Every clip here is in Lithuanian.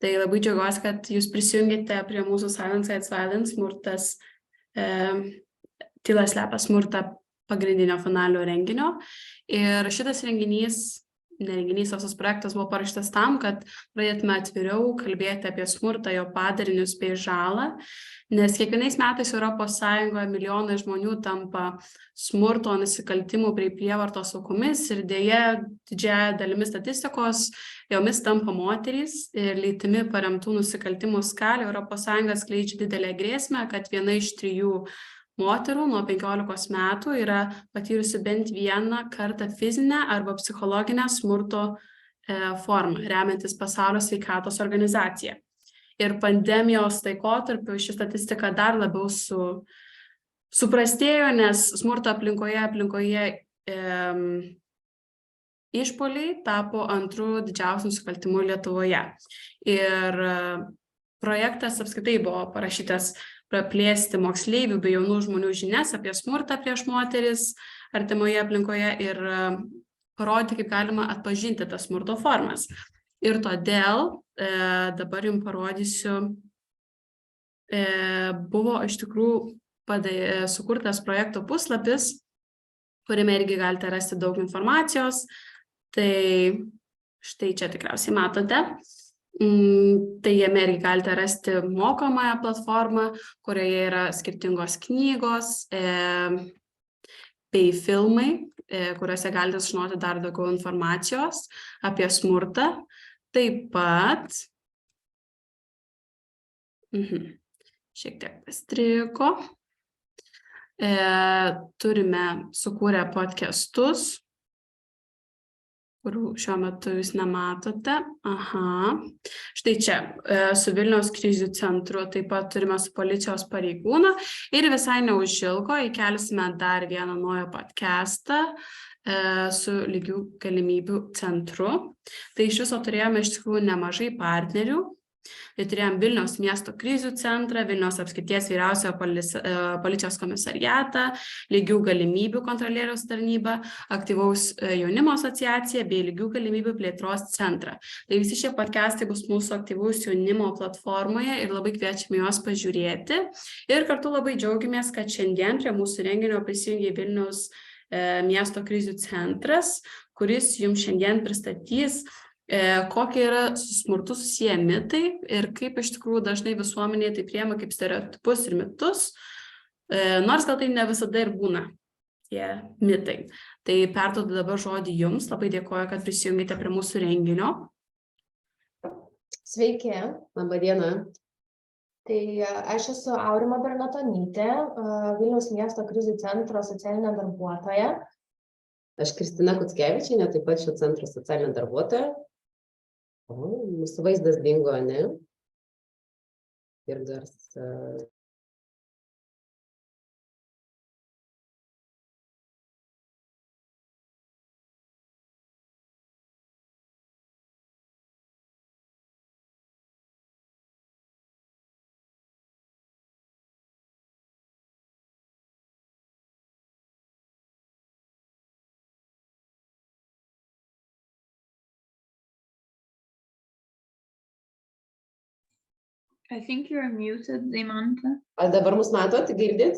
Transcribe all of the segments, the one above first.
Tai labai džiaugiuosi, kad jūs prisijungėte prie mūsų Silence Hides Violence, smurtas, tyla slepia smurtą pagrindinio finalinio renginio. Ir šitas visos projektas buvo parašytas tam, kad pradėtume atviriau kalbėti apie smurtą, jo padarinius bei žalą, nes kiekvienais metais Europos Sąjungoje milijonai žmonių tampa smurto, nusikaltimų bei prievartos aukomis ir dėja didžiąja dalimi statistikos jomis tampa moterys ir lytimi paremtų nusikaltimų skalė. Europos Sąjunga skleidžia didelę grėsmę, kad viena iš 3 moterų nuo 15 metų yra patyrusi bent vieną kartą fizinę arba psichologinę smurto formą, remiantis Pasaulio sveikatos organizacija. Ir pandemijos laikotarpiu ši statistika dar labiau suprastėjo, nes smurto aplinkoje išpuoliai tapo antru didžiausiu nusikaltimu Lietuvoje. Ir projektas apskritai buvo parašytas praplėsti moksleivių bei jaunų žmonių žinias apie smurtą prieš moteris artimoje aplinkoje ir parodyti, kaip galima atpažinti tas smurto formas. Ir todėl dabar jums parodysiu, buvo iš tikrųjų sukurtas projekto puslapis, kuriame irgi galite rasti daug informacijos. Tai štai čia tikriausiai matote. Tai jame irgi galite rasti mokomąją platformą, kurioje yra skirtingos knygos bei filmai, kuriuose galite sužinoti dar daugiau informacijos apie smurtą. Taip pat, šiek tiek pastriko, turime sukūrę podcastus, kurių šiuo metu jūs nematote. Štai čia su Vilniaus Krizių Centru, taip pat turime su policijos pareigūnu ir visai neužilgo įkelsime dar vieną naują podcastą su lygių galimybių centru. Tai iš viso turėjome iš tikrųjų nemažai partnerių. Tai turėjom Vilniaus Miesto Krizių Centrą, Vilniaus apskrities vyriausiojo policijos komisariatą, lygių galimybių kontrolieriaus tarnybą, Aktyvaus Jaunimo asociaciją bei lygių galimybių plėtros centrą. Tai visi šie podcastai bus mūsų Aktyvaus Jaunimo platformoje ir labai kviečiame juos pažiūrėti. Ir kartu labai džiaugiamės, kad šiandien prie mūsų renginio prisijungė Vilniaus Miesto Krizių Centras, kuris jums šiandien pristatys kokie yra su smurtu susiję mitai ir kaip iš tikrųjų dažnai visuomenėje tai priima kaip stereotipus ir mitus, nors gal tai ne visada ir būna tie mitai. Tai perduodu dabar žodį jums, labai dėkoju, kad prisijungėte prie mūsų renginio. Sveiki, laba diena. Tai aš esu Aurima Bernatonytė, Vilniaus Miesto Krizių Centro socialinė darbuotoja. Aš Kristina Kuckevičienė, taip pat šio centro socialinė darbuotoja. Mūsų vaizdas dingo, ne? Ir garsas. I think you're muted, Deimante. Ar dabar mus matot, girdit?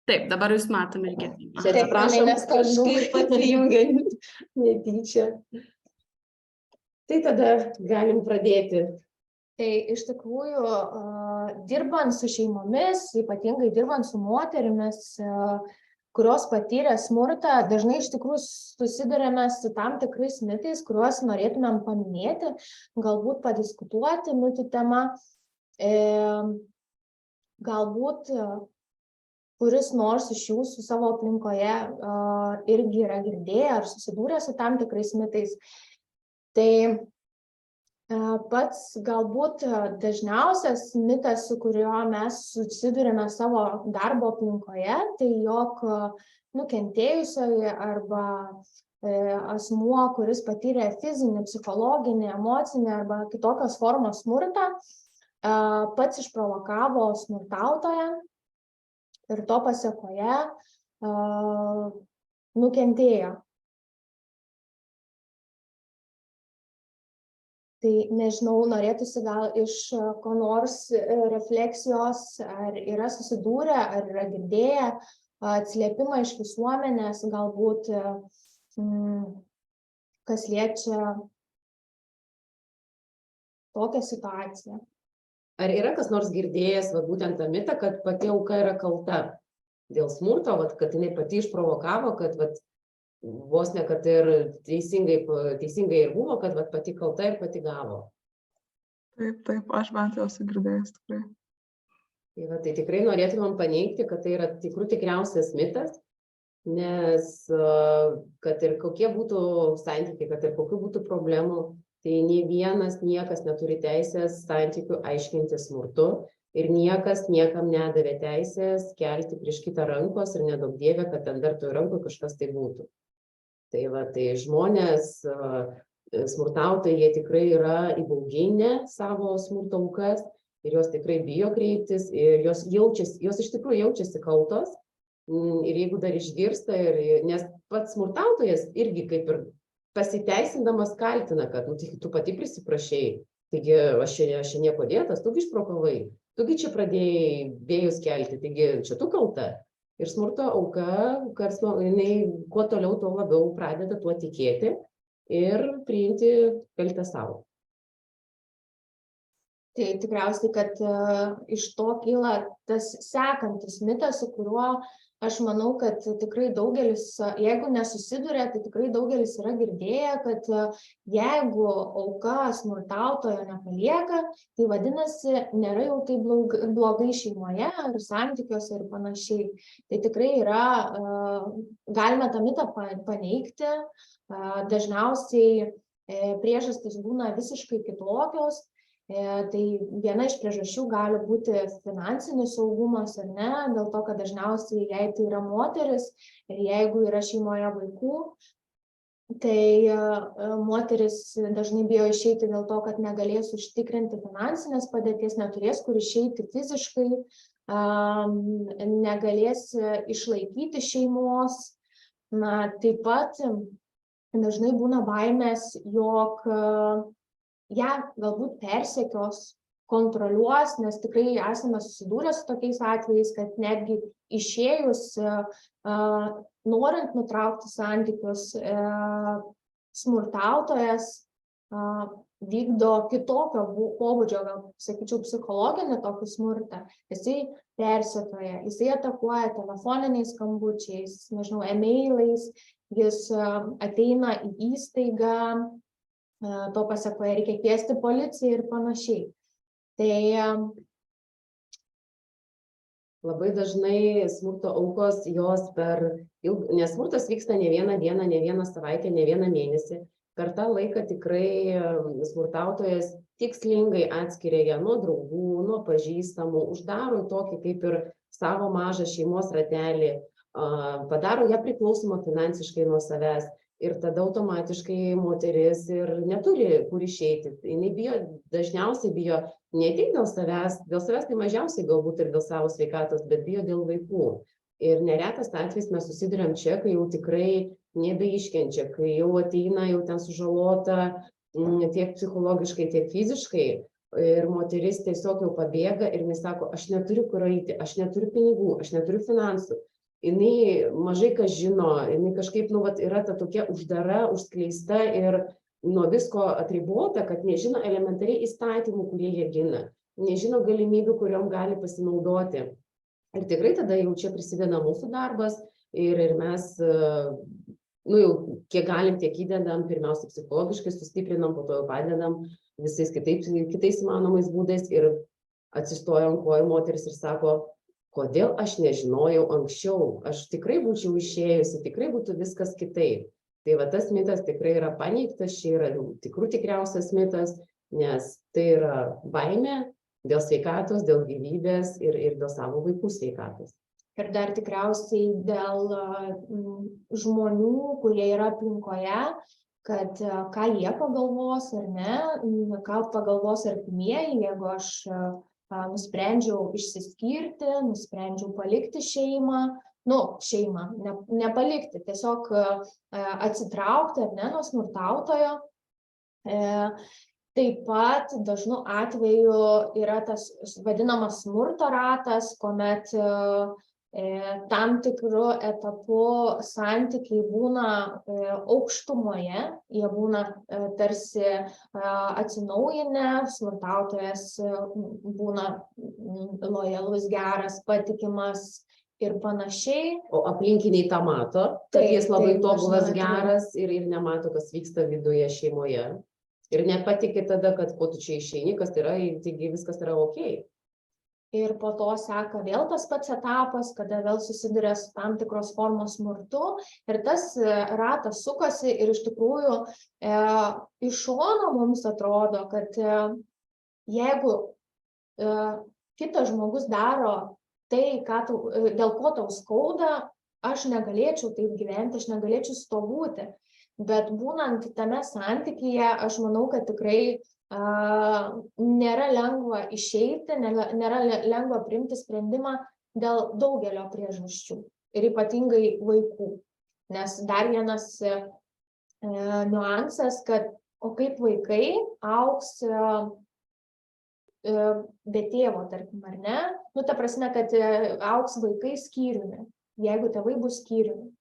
Taip, dabar jūs matome ir girdime. Čia atsiprašom, kažkaip pasijungia netyčia. Tai tada galim pradėti. Tai iš tikrųjų, dirbant su šeimomis, ypatingai dirbant su moterimis, kurios patyrė smurtą, dažnai iš tikrųjų susiduriame su tam tikrais mitais, kuriuos norėtumėm paminėti, galbūt padiskutuoti mitų temą. Galbūt kuris nors iš jūsų savo aplinkoje irgi yra girdėję ar susidūrę su tam tikrais mitais. Tai pats galbūt dažniausias mitas, su kuriuo mes susidurime savo darbo aplinkoje, tai jog nukentėjusioji arba asmuo, kuris patyrė fizinį, psichologinį, emocinį arba kitokios formos smurtą, pats išprovokavo smurtautoją ir to pasekoje nukentėjo. Tai nežinau, norėtųsi gal iš ko nors refleksijos, ar yra susidūrę, ar yra girdėję atsiliepimą iš visuomenės, galbūt kas liečia tokią situaciją. Ar yra kas nors girdėjęs būtent tą mitą, kad pati auka yra kalta dėl smurto, kad jinai pati išprovokavo, kad vos ne, kad ir teisingai ir buvo, kad pati kalta ir pati gavo. Taip, aš bent jau esu girdėjęs tikrai. Tai tikrai norėtumėm paneigti, kad tai yra tikriausias mitas, nes kad ir kokie būtų santykiai, kad ir kokių būtų problemų, tai niekas neturi teisės santykių aiškinti smurtu ir niekas niekam nedavė teisės kelti prieš kitą rankos ir nedaug dievė, kad ten dar toj rankoj kažkas tai būtų. Tai žmonės, smurtautojai, jie tikrai yra įbauginę savo smurto aukas ir jos tikrai bijo kreiptis ir jos iš tikrųjų jaučiasi kaltos ir jeigu dar išgirsta, nes pats smurtautojas irgi kaip ir pasiteisindamas kaltina, kad tu pati prisiprašei, taigi aš čia nieko dėtas, tu išprovokavai, tugi čia pradėjai vėjus kelti, taigi čia tu kalta. Ir smurto auka, jinai kuo toliau, tuo labiau pradeda tuo tikėti ir priimti kaltę savo. Tai tikriausiai, kad iš to kyla tas sekantis mitas, su kuriuo aš manau, kad tikrai daugelis, jeigu nesusiduria, tai tikrai daugelis yra girdėję, kad jeigu auka smurtautojo nepalieka, tai vadinasi, nėra jau taip blogai šeimoje ar santykiuose ir panašiai. Tai tikrai yra, galime tą mitą paneigti, dažniausiai priežastys būna visiškai kitokios. Tai viena iš priežasčių gali būti finansinis saugumas ar ne, dėl to, kad dažniausiai jei tai yra moteris ir jeigu yra šeimoje vaikų, tai moteris dažnai bijo išeiti dėl to, kad negalės užtikrinti finansinės padėties, neturės kur išeiti fiziškai, negalės išlaikyti šeimos. Taip pat dažnai būna baimės, jog ją galbūt persekios, kontroliuos, nes tikrai esame susidūrę su tokiais atvejais, kad netgi išėjus, norint nutraukti santykius, smurtautojas vykdo kitokio pobūdžio, gal sakyčiau, psichologinį tokį smurtą. Jisai persekioja, jisai atakuoja telefoniniais skambučiais, nežinau, e-mailais, jis ateina į įstaigą, to pasekoje reikia kviesti policiją ir panašiai. Tai labai dažnai smurto aukos nes smurtas vyksta ne vieną dieną, ne vieną savaitę, ne vieną mėnesį. Per tą laiką tikrai smurtautojas tikslingai atskiria ją nuo draugų, nuo pažįstamų, uždaro tokį kaip ir savo mažą šeimos ratelį, padaro ją priklausomą finansiškai nuo savęs. Ir tada automatiškai moteris ir neturi kur išeiti. Jis dažniausiai bijo ne tik dėl savęs tai mažiausiai galbūt ir dėl savo sveikatos, bet bijo dėl vaikų. Ir neretas atvejis mes susiduriam čia, kai jau tikrai nebeiškenčia, kai jau ateina jau ten sužalota tiek psichologiškai, tiek fiziškai. Ir moteris tiesiog jau pabėga ir jis sako, aš neturiu kur eiti, aš neturiu pinigų, aš neturiu finansų. Jinai mažai kas žino, jinai kažkaip yra ta tokia uždara, užskleista ir nuo visko atribota, kad nežino elementariai įstatymų, kurie jie gina, nežino galimybių, kuriom gali pasinaudoti. Ir tikrai tada jau čia prisideda mūsų darbas ir mes jau kiek galim, tiek įdedam, pirmiausia psichologiškai sustiprinam, po to jau padedam visais kitais įmanomais būdais ir atsistojam kojų moteris ir sako, kodėl aš nežinojau anksčiau, aš tikrai būčiau išėjusi, tikrai būtų viskas kitaip. Tai tas mitas tikrai yra paneigtas, čia yra tikriausias mitas, nes tai yra baimė dėl sveikatos, dėl gyvybės ir dėl savo vaikų sveikatos. Ir dar tikriausiai dėl žmonių, kurie yra aplinkoje, kad ką jie pagalvos ar ne, ką pagalvos artimieji, jeigu aš nusprendžiau išsiskirti, nusprendžiau palikti šeimą, nepalikti, tiesiog atsitraukti ar ne nuo smurtautojo. Taip pat dažnu atveju yra tas vadinamas smurto ratas, kuomet tam tikru etapu santykiai būna aukštumoje, jie būna tarsi atsinaujinę, smurtautojas būna lojalus, geras, patikimas ir panašiai. O aplinkiniai tą mato, kad jis labai tobulas, geras ir nemato, kas vyksta viduje šeimoje. Ir nepatikė tada, kad po tu čia išeini, kas yra, taigi viskas yra okei. Ir po to seka vėl tas pats etapas, kada vėl susiduria su tam tikros formos smurtu. Ir tas ratas sukasi ir iš tikrųjų iš šono mums atrodo, kad jeigu kitas žmogus daro tai, dėl ko tau skauda, aš negalėčiau taip gyventi, aš negalėčiau su to būti. Bet būnant tame santykyje, aš manau, kad tikrai nėra lengva išeiti, nėra lengva priimti sprendimą dėl daugelio priežasčių ir ypatingai vaikų. Nes dar vienas niuansas, kad o kaip vaikai augs be tėvo, tarkim, ar ne? Nu, ta prasme, kad augs vaikai skyriumi, jeigu tėvai bus skyriumi.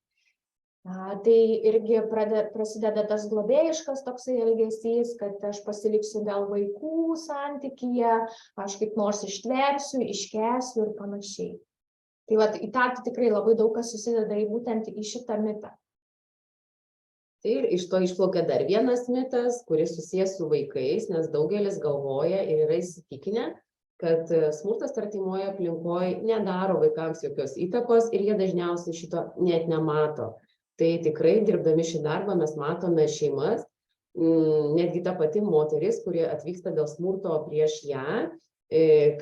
Tai irgi prasideda tas globėjiškas toksai elgesys, kad aš pasiliksiu dėl vaikų santykyje, aš kaip nors ištversiu, iškęsiu ir panašiai. Tai vat, į tą tikrai labai daug kas susideda būtent į šitą mitą. Ir iš to išplaukia dar vienas mitas, kuris susijęs su vaikais, nes daugelis galvoja ir yra įsitikinę, kad smurtas artimoje aplinkoje nedaro vaikams jokios įtakos ir jie dažniausiai šito net nemato. Tai tikrai dirbdami šį darbą mes matome šeimas, netgi ta pati moteris, kurie atvyksta dėl smurto prieš ją,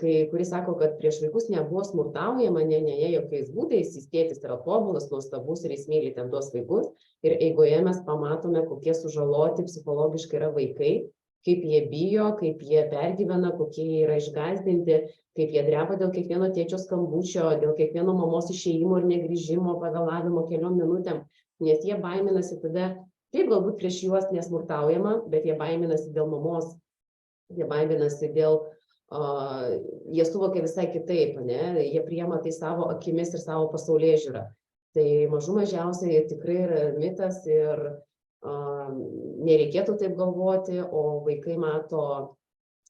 kuri sako, kad prieš vaikus nebuvo smurtaujama, ne, jokiais būdais, jis tėtis yra tobulas, nuostabus ir jis myli ten tuos vaikus. Ir eigoje mes pamatome, kokie sužaloti psichologiškai yra vaikai, kaip jie bijo, kaip jie pergyvena, kokie jie yra išgąsdinti, kaip jie dreba dėl kiekvieno tėčio skambučio, dėl kiekvieno mamos išėjimo ir negrįžimo, pavėlavimo keliom minutėm. Nes jie baiminasi tada, taip galbūt prieš juos nesmurtaujama, bet jie baiminasi dėl mamos, jie baiminasi dėl, jie suvokia visai kitaip, ne? Jie priima tai savo akimis ir savo pasaulėžiūrą. Tai mažų mažiausiai tikrai yra mitas ir nereikėtų taip galvoti, o vaikai mato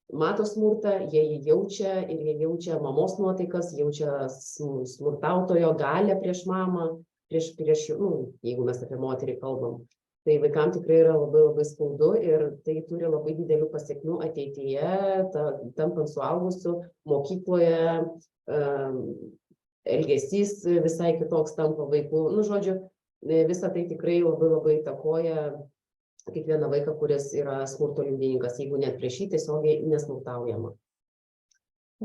smurtą, jie jį jaučia ir jie jaučia mamos nuotaikas, jaučia smurtautojo galią prieš mamą, jeigu mes apie moterį kalbam. Tai vaikams tikrai yra labai labai skaudu ir tai turi labai didelių pasekmių ateityje, tampant suaugusiu, mokykloje, elgesys visai kitoks tampa vaikų. Nu, žodžiu, visa tai tikrai labai labai įtakoja kiekvieną vaiką, kuris yra smurto liudininkas, jeigu net prieš jį tiesiogiai nesmurtaujama.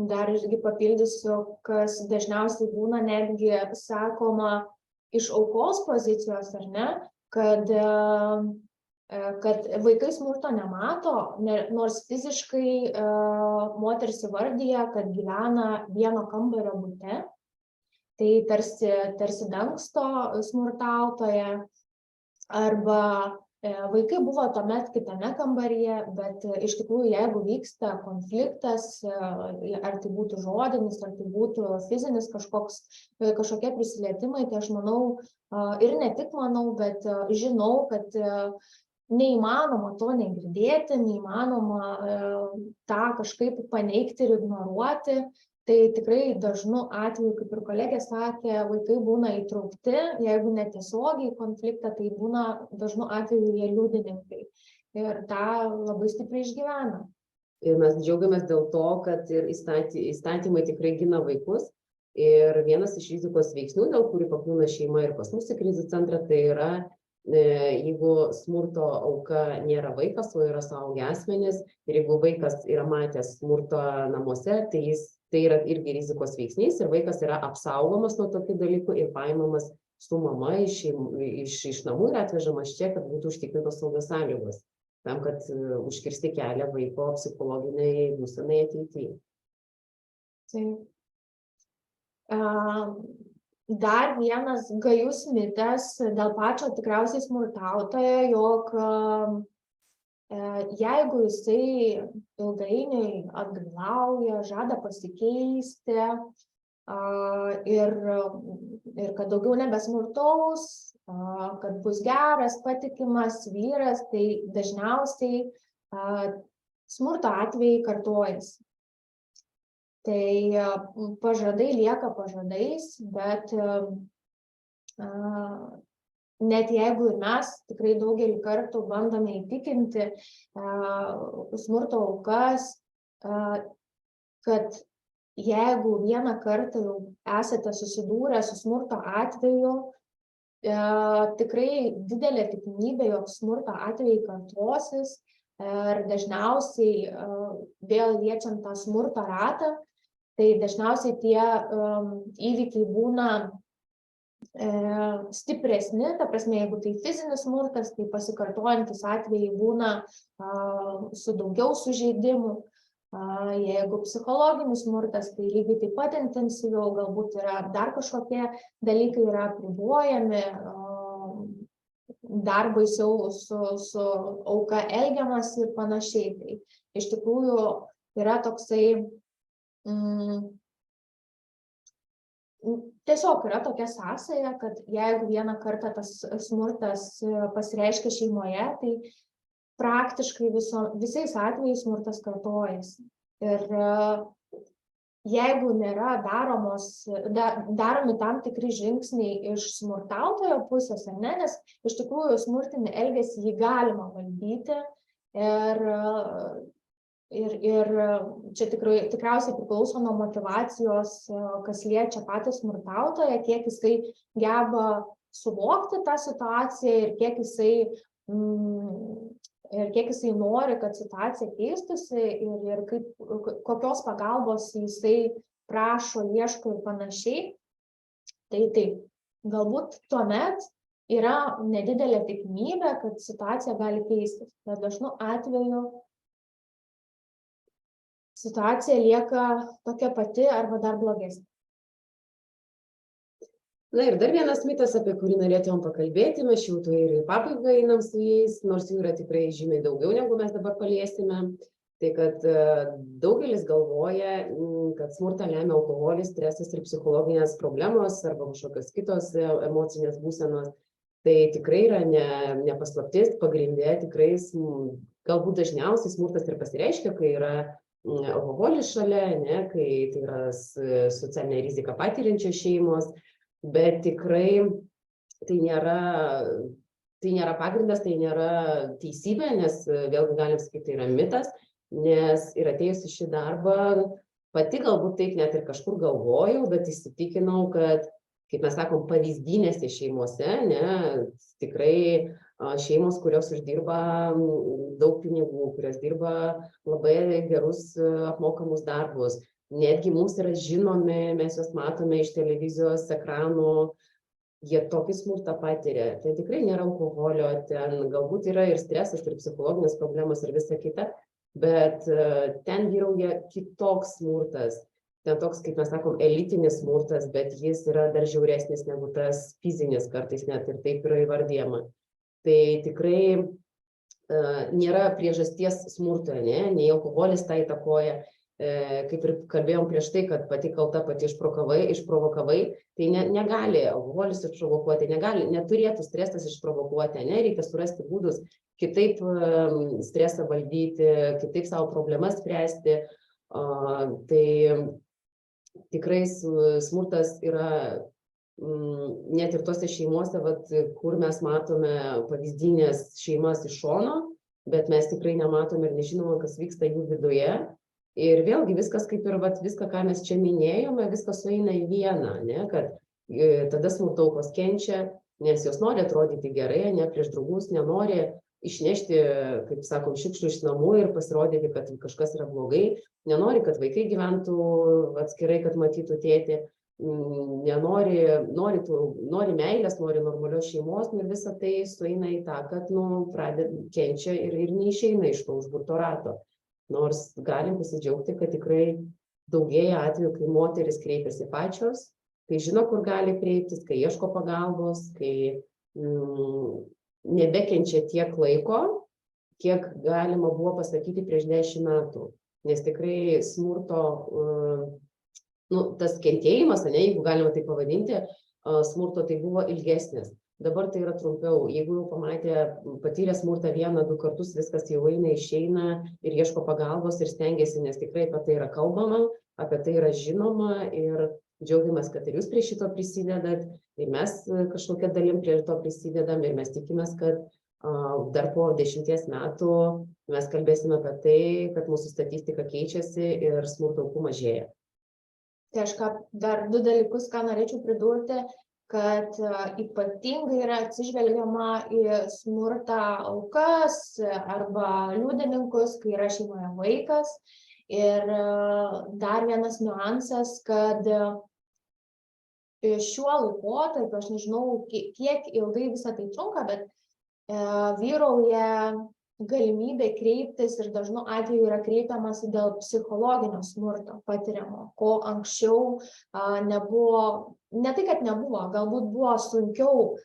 Dar irgi papildysiu, kas dažniausiai būna netgi sakoma iš aukos pozicijos, ar ne, kad vaikai smurto nemato, nors fiziškai moteris įvardyja, kad gyvena vieno kambario bute, tai tarsi dangsto smurtautoją, arba vaikai buvo tuomet kitame kambaryje, bet iš tikrųjų, jeigu vyksta konfliktas, ar tai būtų žodinis, ar tai būtų fizinis kažkokie prisilietimai, tai aš manau, ir ne tik manau, bet žinau, kad neįmanoma to negirdėti, neįmanoma tą kažkaip paneigti ir ignoruoti. Tai tikrai dažnu atveju, kaip ir kolegė sakė, vaikai būna įtraukti, jeigu netiesiogiai į konfliktą, tai būna dažnu atveju jie liudininkai. Ir tą labai stipriai išgyvena. Ir mes džiaugiamės dėl to, kad ir įstatymai tikrai gina vaikus. Ir vienas iš rizikos veiksnių, dėl kurių pakliūna šeima ir pas mus į krizių centrą, tai yra, jeigu smurto auka nėra vaikas, o yra suaugę asmenys, ir jeigu vaikas yra matęs smurto namuose, tai yra irgi rizikos veiksnys ir vaikas yra apsaugomas nuo tokių dalykų ir paimamas su mama iš namų ir atvežamas čia, kad būtų užtikrintos saugios sąlygos, tam, kad užkirsti kelią vaiko psichologiniai būsenai ateityje. Dar vienas gajus mitas dėl pačio tikriausiai smurtautojo, jog Jeigu jisai ilgainiui atgailauja, žada pasikeisti ir kad daugiau nebesmurtaus, kad bus geras, patikimas vyras, tai dažniausiai smurto atvejai kartojasi. Tai pažadai lieka pažadais, bet net jeigu ir mes tikrai daugelį kartų bandome įtikinti smurto aukas, kad jeigu vieną kartą jau esate susidūrę su smurto atveju, tikrai didelė tikimybė, jog smurto atvejai kartosis ir dažniausiai vėl liečiant tą smurto ratą, tai dažniausiai tie įvykiai būna stipresni, ta prasme, jeigu tai fizinis smurtas, tai pasikartojantis atvejai būna su daugiau sužeidimų. Jeigu psichologinis smurtas, tai lygiai taip pat intensyviau, galbūt yra dar kažkokie dalykai yra apribojami, dar baisiau su auka elgiamas ir panašiai. Tai iš tikrųjų yra toksai tiesiog yra tokia sąsaja, kad jeigu vieną kartą tas smurtas pasireiškia šeimoje, tai praktiškai visais atvejais smurtas kartojasi. Ir jeigu nėra daromi tam tikri žingsniai iš smurtautojo pusės, ar ne, nes iš tikrųjų smurtinį elgesį jį galima valdyti ir čia tikriausiai priklauso nuo motyvacijos, kas liečia patį smurtautoją, kiek jisai geba suvokti tą situaciją ir kiek jisai nori, kad situacija keistųsi ir kokios pagalbos jisai prašo, ieško ir panašiai. Tai taip, galbūt tuomet yra nedidelė tikimybė, kad situacija gali keistis, bet dažnu atveju situacija lieka tokia pati arba dar blogesnė. Na ir dar vienas mitas, apie kurį norėtumėm pakalbėti, mes jau to ir į pabaigą einam su jais, nors jų yra tikrai žymiai daugiau, negu mes dabar paliesime. Tai kad daugelis galvoja, kad smurtą lemia alkoholis, stresas ir psichologinės problemos arba kažkokios kitos emocinės būsenos. Tai tikrai yra ne paslaptis, pagrindė tikrai galbūt dažniausiai smurtas ir pasireiškia, kai yra alkoholis šalia, kai tai yra socialinė rizika patiriančios šeimos, bet tikrai tai nėra pagrindas, tai nėra teisybė, nes vėlgi galim sakyti, tai yra mitas, nes ir atėjus į šį darbą, pati galbūt taip net ir kažkur galvojau, bet įsitikinau, kad, kaip mes sakom, pavyzdinėse šeimose, tikrai šeimos, kurios uždirba daug pinigų, kurios dirba labai gerus apmokamus darbus. Netgi mums yra žinomi, mes juos matome iš televizijos ekranų, jie tokį smurtą patiria. Tai tikrai nėra alkoholio, ten galbūt yra ir stresas, ir psichologinės problemos, ir visa kita, bet ten vyrauja kitoks smurtas. Ten toks, kaip mes sakom, elitinis smurtas, bet jis yra dar žiauresnis negu tas fizinis kartais net ir taip yra įvardyjama. Tai tikrai nėra priežasties smurto, nei alkoholis tą įtakoja. Kaip ir kalbėjom prieš tai, kad pati kalta pati išprovokavai, tai negali alkoholis išprovokuoti, neturėtų stresas išprovokuoti, reikia surasti būdus kitaip stresą valdyti, kitaip savo problemas spręsti. Tai tikrai smurtas yra net ir tose šeimose, kur mes matome pavyzdinės šeimas iš šono, bet mes tikrai nematome ir nežinome, kas vyksta jų viduje. Ir vėlgi viskas kaip ir viską, ką mes čia minėjome, viskas sueina į vieną, kad tada smurto aukos kenčia, nes jos nori atrodyti gerai, prieš draugus, nenori išnešti, kaip sakom, šiukšlių iš namų ir pasirodyti, kad kažkas yra blogai, nenori, kad vaikai gyventų atskirai, kad matytų tėtį, nori meilės, nori normalios šeimos, ir visa tai sueina į tą, kad kenčia ir neišeina iš to užburto rato. Nors galim pasidžiaugti, kad tikrai daugėja atvejų, kai moteris kreipiasi pačios, kai žino, kur gali kreiptis, kai ieško pagalbos, kai nebekenčia tiek laiko, kiek galima buvo pasakyti prieš 10 metų. Nes tikrai smurto, tas kentėjimas, jeigu galima tai pavadinti, smurto tai buvo ilgesnis. Dabar tai yra trumpiau. Jeigu jau patyrė smurtą 1-2 kartus, viskas jau išeina ir ieško pagalbos ir stengiasi, nes tikrai apie tai yra kalbama, apie tai yra žinoma ir džiaugiamės, kad ir jūs prie šito prisidedat, ir mes kažkokią dalim prie to prisidedam ir mes tikimės, kad dar po 10 metų mes kalbėsime apie tai, kad mūsų statistika keičiasi ir smurto aukų mažėja. Tai aš dar 2 dalykus, ką norėčiau pridurti, kad ypatingai yra atsižvelgiama į smurtą aukas arba liudininkus, kai yra šeimoje vaikas. Ir dar vienas niuansas, kad šiuo laikotarpiu, aš nežinau, kiek ilgai visą tai trunka, bet vyrauja galimybė kreiptis ir dažnu atveju yra kreipiamasi dėl psichologinio smurto patiriamo, ko anksčiau nebuvo, ne tai, kad nebuvo, galbūt buvo sunkiau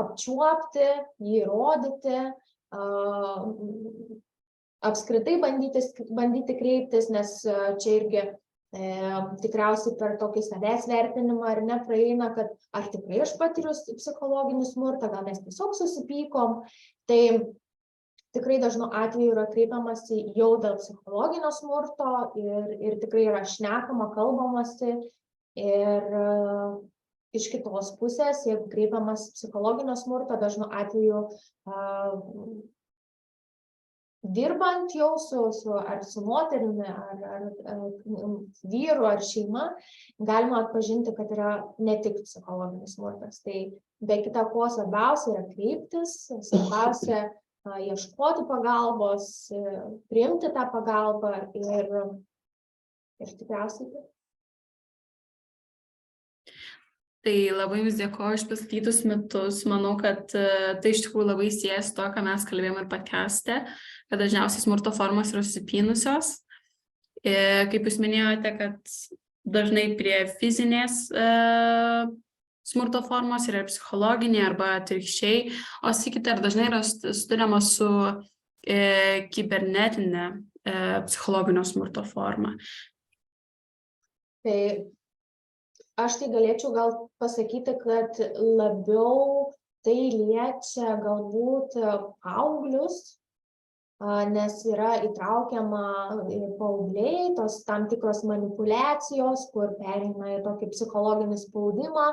apčiuopti, jį įrodyti, apskritai bandyti kreiptis, nes čia irgi tikriausiai per tokį savęs vertinimą ar nepraeina, kad ar tikrai aš patiriu psichologinį smurtą, gal mes tiesiog susipykom. Tai tikrai dažnu atveju yra kreipiamasi jau dėl psichologinio smurto ir tikrai yra šnekama, kalbamasi. Ir iš kitos pusės, jeigu kreipiamas psichologinio smurto, dažnu atveju dirbant jau ar su moterimi, ar vyru, ar šeima, galima atpažinti, kad yra ne tik psichologinis smurtas. Tai be kita ko svarbiausia yra kreiptis, svarbiausia ieškoti pagalbos, priimti tą pagalbą ir tikriausiai taip. Tai labai jums dėkoju už pasakytus mitus. Manau, kad tai iš tikrųjų labai siejasi to, ką mes kalbėjome ir podcaste, kad dažniausiai smurto formos yra susipynusios. Kaip jūs minėjote, kad dažnai prie fizinės smurto formos yra psichologinė arba atvirkščiai, o sakykite, ar dažnai yra susiduriama su kibernetinė psichologinio smurto forma? Tai aš tai galėčiau gal pasakyti, kad labiau tai liečia galbūt paauglius, nes yra įtraukiama paaugliai, tos tam tikros manipulacijos, kur pereina į tokį psichologinį spaudimą,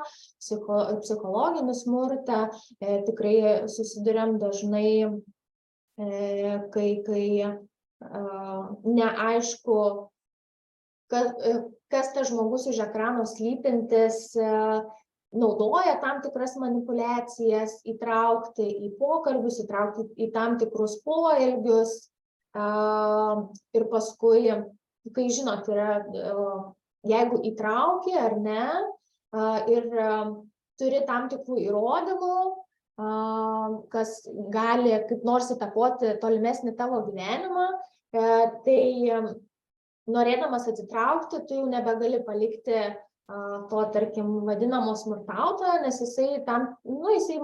psichologinį smurtą. Tikrai susiduriam dažnai, kai neaišku, kas tas žmogus už ekrano slypintis naudoja tam tikras manipulacijas, įtraukti į pokalbius, įtraukti į tam tikrus poelgius. Ir paskui, kai žinot, jeigu įtrauki ar ne, ir turi tam tikrų įrodymų, kas gali kaip nors įtakoti tolimesnį tavo gyvenimą, tai norėdamas atsitraukti, tu jau nebegali palikti to, tarkim, vadinamo smurtautojo, nes jisai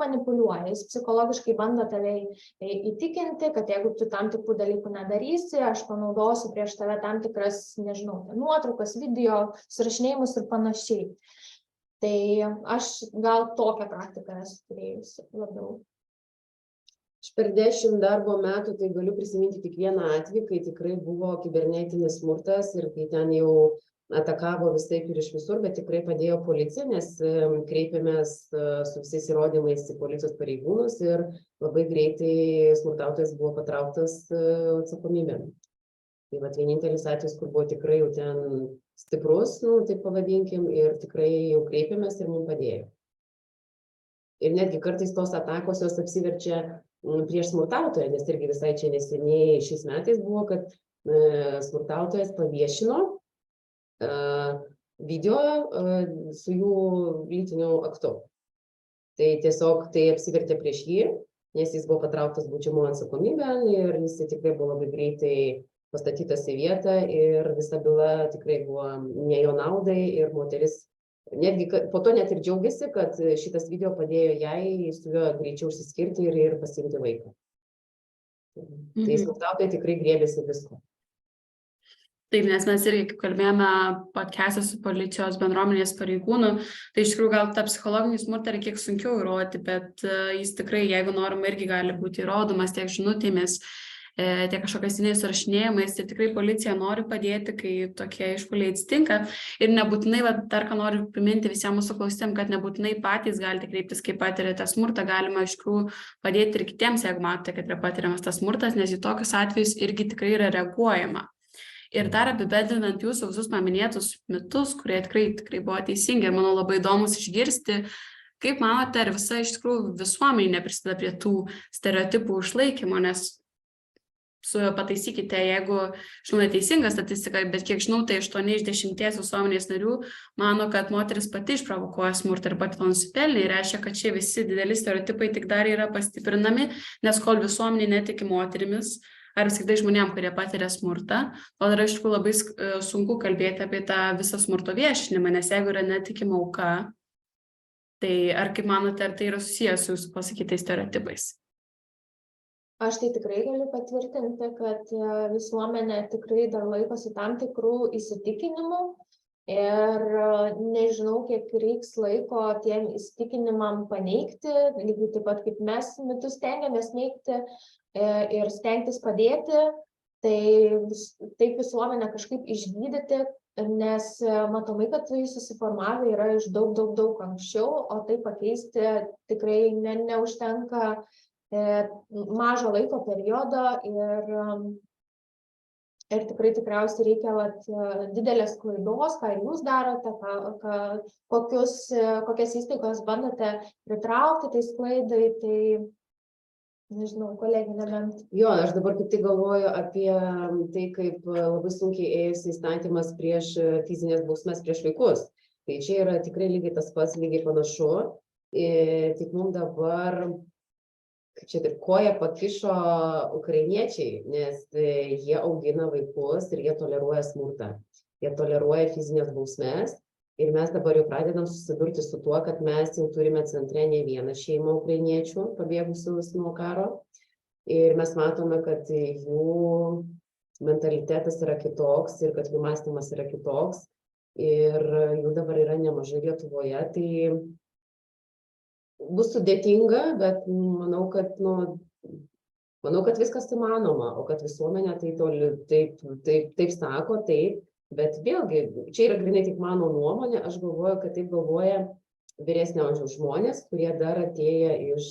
manipuliuoja, jis psichologiškai bando tave įtikinti, kad jeigu tu tam tikrų dalykų nedarysi, aš panaudosiu prieš tave tam tikras, nežinau, nuotraukas, video, surašinėjimus ir panašiai. Tai aš gal tokią praktiką esu turėjusi labiau. Aš per 10 darbo metų tai galiu prisiminti tik vieną atvejį, kai tikrai buvo kibernetinis smurtas ir kai ten jau atakavo visaip ir iš visur, bet tikrai padėjo policija, nes kreipėmės su visais įrodymais į policijos pareigūnus ir labai greitai smurtautojas buvo patrauktas atsakomybėn. Tai vienintelis atvejis, kur buvo tikrai jau ten stiprus, taip pavadinkim, ir tikrai jau kreipėmės ir mums padėjo. Ir netgi kartais tos atakos jos apsiverčia prieš smurtautoją, nes irgi visai čia neseniai šiais metais buvo, kad smurtautojas paviešino video su jų lytiniu aktu. Tai tiesiog tai apsivertė prieš jį, nes jis buvo patrauktas baudžiamojon atsakomybėn ir jis tikrai buvo labai greitai pastatytas į vietą ir visa byla tikrai buvo ne jo naudai ir moteris netgi po to net ir džiaugiasi, kad šitas video padėjo jai su juo greičiau išsiskirti ir pasiimti vaiką. Tai smurtautojai tikrai griebiasi visko. Taip, nes mes irgi, kaip kalbėjome podcast'e su policijos bendruomenės pareigūnu, tai iš tikrųjų gal tą psichologinį smurtą yra kiek sunkiau įrodyti, bet jis tikrai, jeigu norima, irgi gali būti įrodomas tiek žinutėmis, tiek kažkokiais surašinėjimais, tai tikrai policija nori padėti, kai tokie išpuoliai atsitinka. Ir nebūtinai, dar ką noriu priminti visiems mūsų klausytėm, kad nebūtinai patys galite kreiptis, kai patirėte smurtą, galima iš tikrųjų padėti ir kitiems, jeigu matote, kad yra patiriamas tas smurtas, nes į tokius atvejus irgi tikrai yra reaguojama. Ir dar apibendrinant jūsų visus paminėtus mitus, kurie tikrai buvo teisingi ir manau labai įdomus išgirsti, kaip manote, ar visa iš tikrųjų visuomenė prisideda prie tų stereotipų išlaikymo, nes pataisykite, jeigu žinau neteisinga statistika, bet kiek žinau, tai 8 iš 10 visuomenės narių mano, kad moteris pati išprovokuoja smurtą ir pati to nusipelnė, ir reiškia, kad šie visi dideli stereotipai tik dar yra pastiprinami, nes kol visuomenė netiki moterimis, ar apskritai žmonėm, kurie patiria smurtą, o yra iš tikrųjų labai sunku kalbėti apie tą visą smurto viešinimą, nes jeigu yra netikima auka, tai ar kaip manote, ar tai yra susijęs su jūsų pasakytais stereotipais? Aš tai tikrai galiu patvirtinti, kad visuomenė tikrai dar laikosi tam tikrų įsitikinimų ir nežinau, kiek reiks laiko tiem įsitikinimam paneigti, lygiai taip pat kaip mes mitus stengiamės neigti ir stengtis padėti, tai taip visuomenę kažkaip išgydyti, nes matomai, kad tai susiformavę yra iš daug anksčiau, o tai pakeisti tikrai neužtenka mažo laiko periodo ir tikriausiai reikia didelės klaidos, ką jūs darote, kokias įstaigos bandote pritraukti tai sklaidai, tai nežinau, kolegė nebent. Jo, aš dabar kaip tik galvoju apie tai, kaip labai sunkiai ėjosi įstatymas prieš fizinės bausmes prieš vaikus. Tai čia yra tikrai lygiai tas pats, lygiai panašu. Tik mums dabar, kaip čia taip, koją pakišo ukrainiečiai, nes jie augina vaikus ir jie toleruoja smurtą. Jie toleruoja fizinės bausmes. Ir mes dabar jau pradedam susidurti su tuo, kad mes jau turime centre ne vieną šeimą ukrainiečių pabėgusius nuo karo. Ir mes matome, kad jų mentalitetas yra kitoks ir kad jų mąstymas yra kitoks. Ir jų dabar yra nemažai Lietuvoje. Tai bus sudėtinga, bet manau, kad viskas įmanoma. O kad visuomenė taip sako, taip. Bet vėlgi, čia yra grinai tik mano nuomonė, aš galvoju, kad taip galvoja vyresnio amžiaus žmonės, kurie dar atėję iš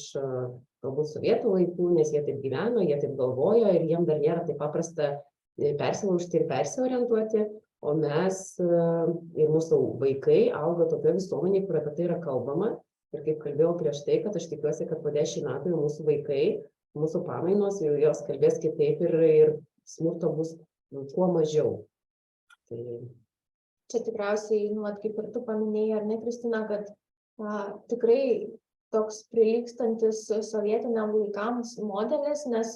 galbūt sovietų laikų, nes jie taip gyveno, jie taip galvojo ir jiem dar nėra taip paprasta persilaužti ir persiorientuoti, o mes ir mūsų vaikai auga tokioje visuomenėje, kur apie tai yra kalbama. Ir kaip kalbėjau prieš tai, kad aš tikiuosi, kad po 10 metų jau mūsų vaikai, mūsų pamainos, jos kalbės kitaip ir smurto bus kuo mažiau. Tai... Čia tikriausiai, kaip ir tu paminėjai, ar ne, Kristina, kad tikrai toks prilygstantis sovietiniam laikams modelis, nes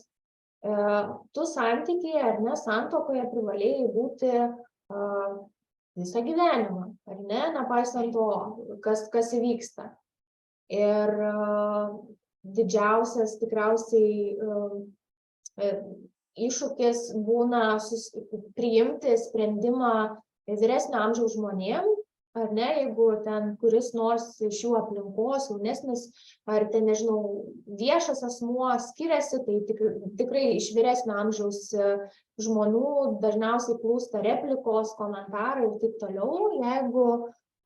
tu santykiai ar ne santuokoje privalėjai būti visą gyvenimą, ar ne, nepaisant to, kas įvyksta. Ir didžiausias tikriausiai iššūkis būna priimti sprendimą vyresnio amžiaus žmonėm, ar ne, jeigu ten kuris nors iš jų aplinkos, jaunesnis, ar ten, nežinau, viešas asmuo skiriasi, tai tikrai iš vyresnio amžiaus žmonių dažniausiai plūsta replikos, komentarai ir taip toliau, jeigu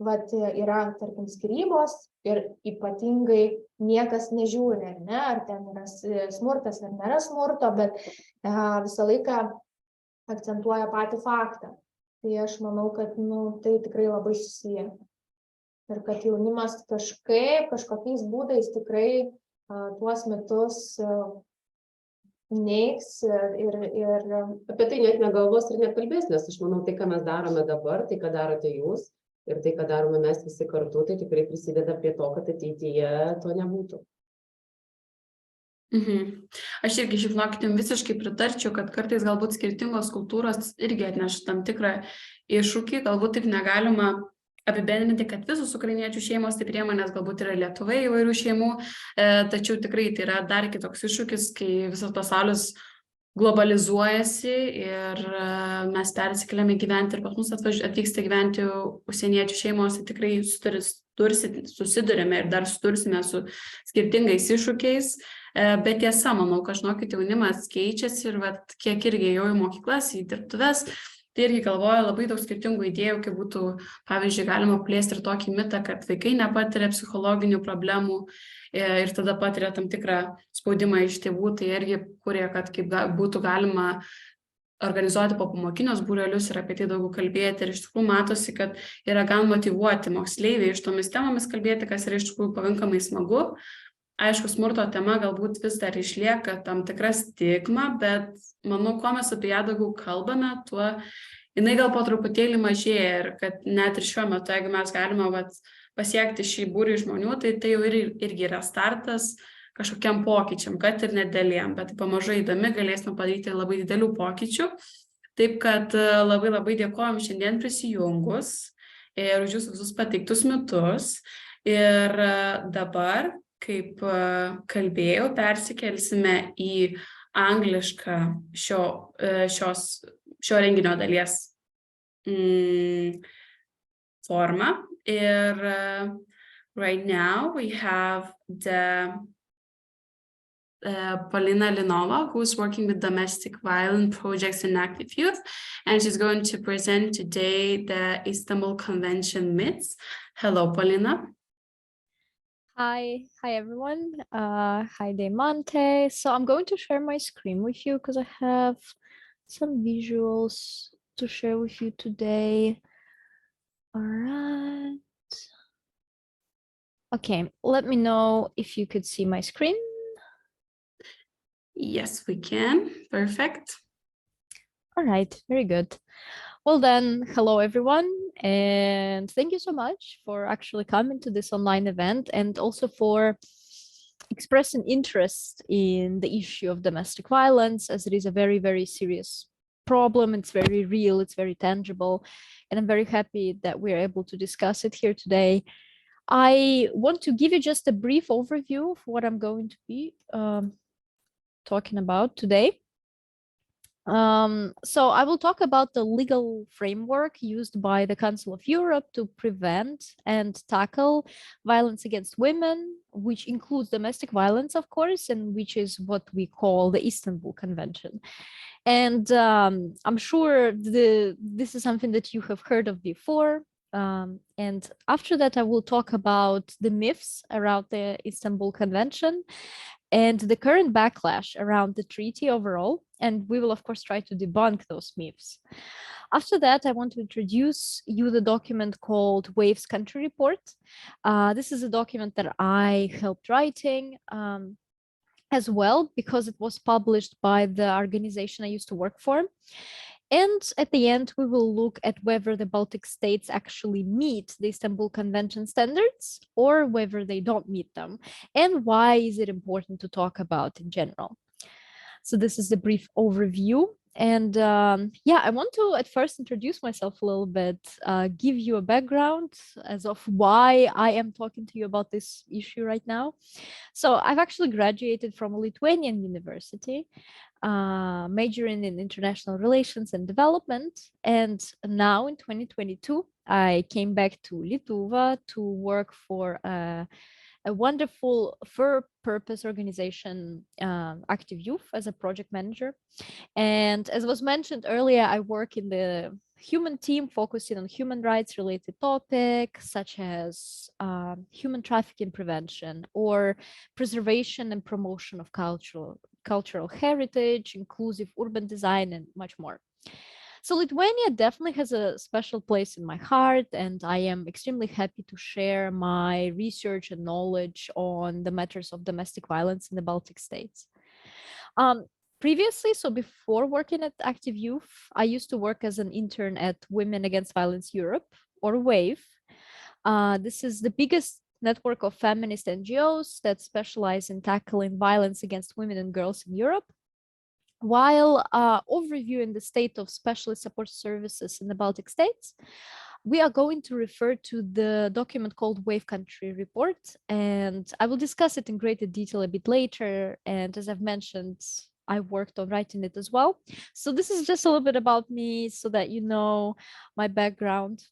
yra, tarkim, skyrybos ir ypatingai niekas nežiūri, ar ne, ar ten yra smurtas ar nėra smurto, bet visą laiką akcentuoja patį faktą. Tai aš manau, kad tai tikrai labai susiję. Ir kad jaunimas kažkokiais būdais tikrai tuos mitus neigs ir apie tai net negalvos ir nekalbės, nes aš manau, tai, ką mes darome dabar, tai, ką darote jūs, ir tai, ką darome mes visi kartu, tai tikrai prisideda prie to, kad ateityje to nebūtų. Aš irgi, žinokit, jums visiškai pritarčiau, kad kartais galbūt skirtingos kultūros irgi atneša tam tikrą iššūkį, galbūt taip negalima apibendrinti, kad visus ukrainiečių šeimos tai priima, nes galbūt yra Lietuvoje įvairių šeimų, tačiau tikrai tai yra dar kitoks iššūkis, kai visas pasaulis globalizuojasi ir mes persikeliame gyventi ir pas mus atvyksta gyventi užsieniečių šeimos, tai tikrai susidurime ir dar susidursime su skirtingais iššūkiais, bet tiesa, manau, kad žinokit, jaunimas keičiasi ir vat, kiek irgi jau į mokyklas, į dirbtuves, tai irgi galvoja labai daug skirtingų idėjų, kaip būtų, pavyzdžiui, galima plėsti ir tokį mitą, kad vaikai nepatiria psichologinių problemų ir tada patiria tam tikrą spaudimą iš tėvų, tai irgi kurie, kad kaip būtų galima organizuoti popamokinius būrelius ir apie tai daugiau kalbėti. Ir iš tikrųjų matosi, kad yra gan motyvuoti moksleiviai iš tomis temomis kalbėti, kas yra iš tikrųjų pakankamai smagu. Aišku, smurto tema galbūt vis dar išlieka tam tikra stigma, bet manau, kuo mes apie ją daugiau kalbame, tuo jinai gal po truputėlį mažėja ir kad net ir šiuo metu, jeigu mes galime pasiekti šį būrį žmonių, tai jau irgi yra startas kažkokiam pokyčiam, kad ir nedėliem, bet pamažu įdomi galėsime padaryti labai didelių pokyčių. Taip kad labai labai dėkojom šiandien prisijungus ir už jūsų visus pateiktus mitus. Ir dabar, kaip kalbėjau, persikelsime į anglišką šio renginio dalies formą. Ir right now we have the Polina Lynova, who's working with domestic violence projects in active youth, and she's going to present today the Istanbul Convention myths. Hello, Polina. Hi everyone. Hi Diamante. So I'm going to share my screen with you because I have some visuals to share with you today. All right. Okay, let me know if you could see my screen. Yes, we can. Perfect. All right, very good. Well then, hello everyone, and thank you so much for actually coming to this online event and also for expressing interest in the issue of domestic violence, as it is a very, very serious problem. It's very real, it's very tangible, and I'm very happy that we're able to discuss it here today. I want to give you just a brief overview of what I'm going to be talking about today. So I will talk about the legal framework used by the Council of Europe to prevent and tackle violence against women, which includes domestic violence, of course, and which is what we call the Istanbul Convention. And I'm sure this is something that you have heard of before. And after that, I will talk about the myths around the Istanbul Convention and the current backlash around the treaty overall. And we will, of course, try to debunk those myths. After that, I want to introduce you the document called WAVE's Country Report. This is a document that I helped writing as well, because it was published by the organization I used to work for. And at the end, we will look at whether the Baltic states actually meet the Istanbul Convention standards or whether they don't meet them, and why is it important to talk about in general. So this is a brief overview. And yeah, I want to at first introduce myself a little bit, give you a background as of why I am talking to you about this issue right now. So I've actually graduated from a Lithuanian university, majoring in international relations and development. And now in 2022, I came back to Lietuva to work for a wonderful for-purpose organization, Active Youth, as a project manager. And as was mentioned earlier, I work in the human team focusing on human rights related topics such as human trafficking prevention or preservation and promotion of cultural heritage, inclusive urban design, and much more. So Lithuania definitely has a special place in my heart, and I am extremely happy to share my research and knowledge on the matters of domestic violence in the Baltic states. Previously, so before working at Active Youth, I used to work as an intern at Women Against Violence Europe, or WAVE. This is the biggest network of feminist NGOs that specialize in tackling violence against women and girls in Europe. While overviewing the state of specialist support services in the Baltic states, we are going to refer to the document called WAVE Country Report, and I will discuss it in greater detail a bit later. And as I've mentioned, I worked on writing it as well. So this is just a little bit about me so that you know my background.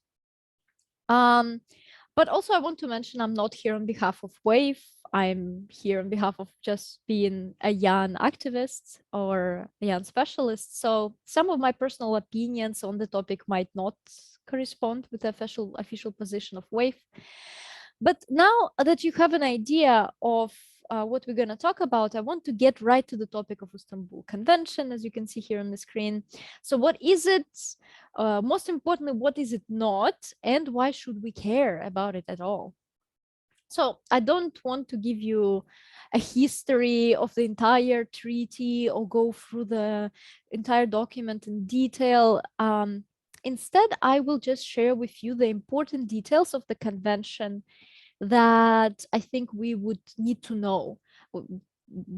But also I want to mention I'm not here on behalf of WAVE. I'm here on behalf of just being a young activist or a young specialist. So some of my personal opinions on the topic might not correspond with the official position of WAVE. But now that you have an idea of what we're going to talk about, I want to get right to the topic of Istanbul Convention, as you can see here on the screen. So what is it? Most importantly, what is it not? And why should we care about it at all? So I don't want to give you a history of the entire treaty or go through the entire document in detail. Instead, I will just share with you the important details of the convention that I think we would need to know,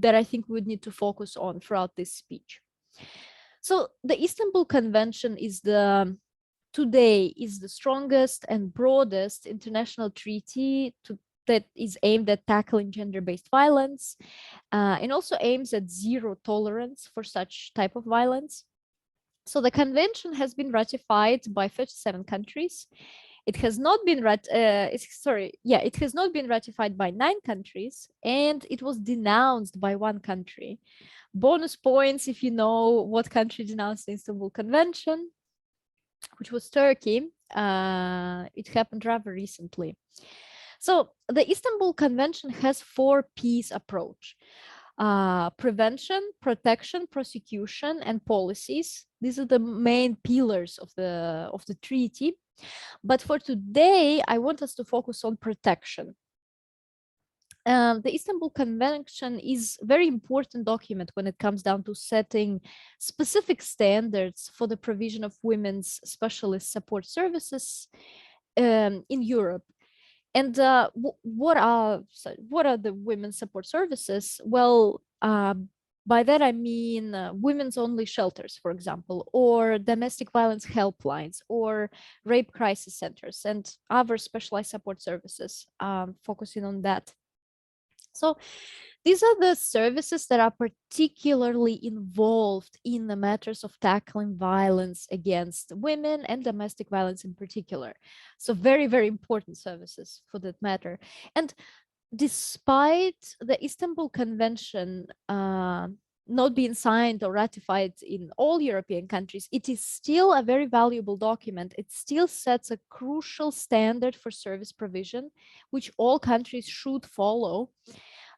that I think we would need to focus on throughout this speech. So the Istanbul Convention is today the strongest and broadest international treaty that is aimed at tackling gender-based violence and also aims at zero tolerance for such type of violence. So the convention has been ratified by 37 countries. It has not been it has not been ratified by 9 countries, and it was denounced by 1 country. Bonus points if you know what country denounced the Istanbul Convention, which was Turkey. It happened rather recently. So the Istanbul Convention has 4 P's approach: prevention, protection, prosecution, and policies. These are the main pillars of the treaty. But for today, I want us to focus on protection. The Istanbul Convention is a very important document when it comes down to setting specific standards for the provision of women's specialist support services in Europe. And what are the women's support services? Well, by that I mean women's only shelters, for example, or domestic violence helplines, or rape crisis centers, and other specialized support services, focusing on that. So these are the services that are particularly involved in the matters of tackling violence against women and domestic violence in particular. So very, very important services for that matter. And despite the Istanbul Convention not being signed or ratified in all European countries, it is still a very valuable document. It still sets a crucial standard for service provision, which all countries should follow.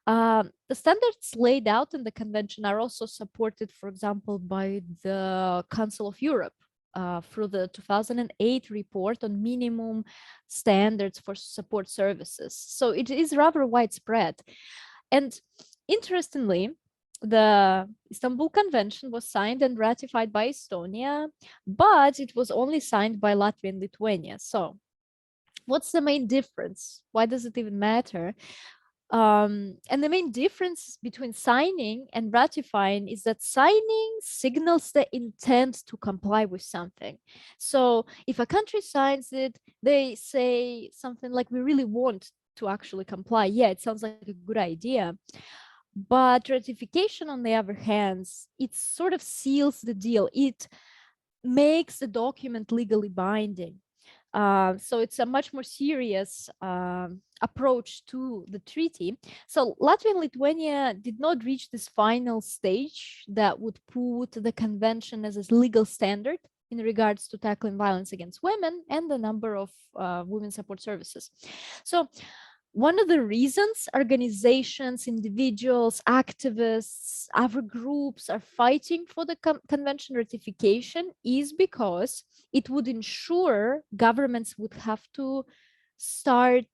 The standards laid out in the convention are also supported, for example, by the Council of Europe through the 2008 report on minimum standards for support services. So it is rather widespread. And interestingly, the Istanbul Convention was signed and ratified by Estonia, but it was only signed by Latvia and Lithuania. So what's the main difference? Why does it even matter? And the main difference between signing and ratifying is that signing signals the intent to comply with something. So if a country signs it, they say something like, we really want to actually comply. Yeah, it sounds like a good idea. But ratification, on the other hand, it sort of seals the deal. It makes the document legally binding. So it's a much more serious approach to the treaty. So Latvia and Lithuania did not reach this final stage that would put the convention as a legal standard in regards to tackling violence against women and the number of women's support services. So one of the reasons organizations, individuals, activists, other groups are fighting for the convention ratification is because it would ensure governments would have to start